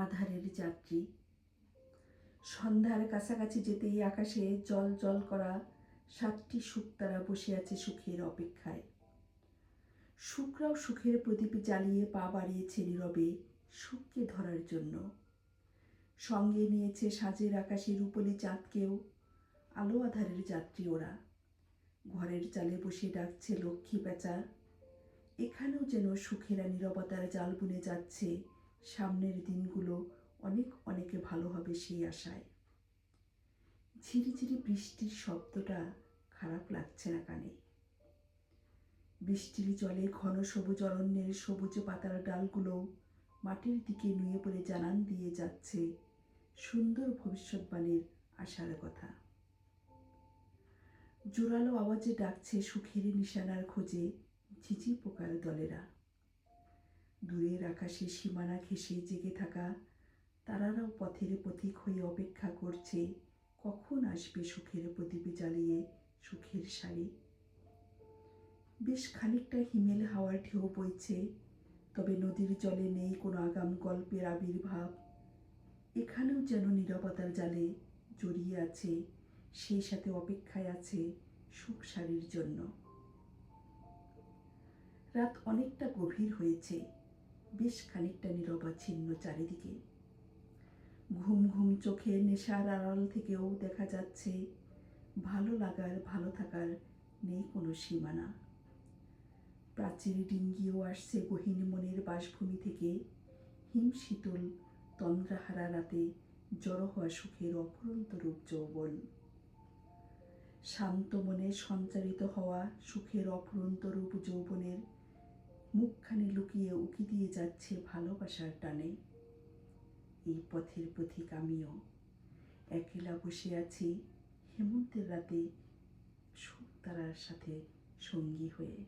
আধারের যাত্রী। সন্ধ্যার কাছাকাছি যেতেই আকাশে জল জল করা 7টি শুকতারা বসে আছে সুখের অপেক্ষায়। শুকরাও সুখের প্রদীপ জ্বালিয়ে পা বাড়িয়েছে নীরবে সুখকে ধরার জন্য। সঙ্গে নিয়েছে সাজের আকাশে রূপলি চাঁদকেও। আলো আধারের যাত্রী ওরা। ঘরের চালে বসে ডাকছে লক্ষ্মী পেঁচা। এখানেও যেন সুখেরা নীরবতার জাল বুনে যাচ্ছে। সামনের দিনগুলো অনেক অনেক ভালো হবে সেই আশায়। ঝিরিঝিরি বৃষ্টির শব্দটা খারাপ লাগছে না কানে। বৃষ্টির জলে ঘন সবুজ অরণ্যের সবুজ পাতার ডালগুলো মাটির দিকে নুয়ে পড়ে জানান দিয়ে যাচ্ছে সুন্দর ভবিষ্যৎবাণীর আশার কথা। জোরালো আওয়াজে ডাকছে সুখের নিশানার খোঁজে ঝিঝি পোকার দলেরা। দূরের আকাশে সীমানা ঘেঁষে জেগে থাকা তারারাও পথের পথিক হয়ে অপেক্ষা করছে কখন আসবে সুখের প্রদীপ জ্বালিয়ে সুখের শাড়ি। বেশ খানিকটা হিমেল হাওয়ার ঢেউ বইছে, তবে নদীর জলে নেই কোনো আগাম গল্পের আবির্ভাব। এখানেও যেন নীরবতার জালে জড়িয়ে আছে, সেই সাথে অপেক্ষায় আছে সুখ শাড়ির জন্য। রাত অনেকটা গভীর হয়েছে, বেশ খানিকটা নীরবাচ্ছিন্ন চারিদিকে। ঘুম ঘুম চোখে নেশার আড়াল থেকেও দেখা যাচ্ছে ভালো লাগার ভালো থাকার নেই কোনো সীমানা। প্রাচীর ডিঙ্গিয়েও আসছে গহীন মনের বাসভূমি থেকে হিম শীতল তন্দ্রাহারা রাতে জড়ো হওয়া সুখের অফুরন্ত রূপ যৌবন। শান্ত মনে সঞ্চারিত হওয়া সুখের অফুরন্ত রূপ যৌবনের মুখখানি লুকিয়ে উকি দিয়ে যাচ্ছে ভালোবাসার টানে। এই পথের পথিক আমিও একলা বসে আছি হেমন্তের রাতে শুকতারার সাথে সঙ্গী হয়ে।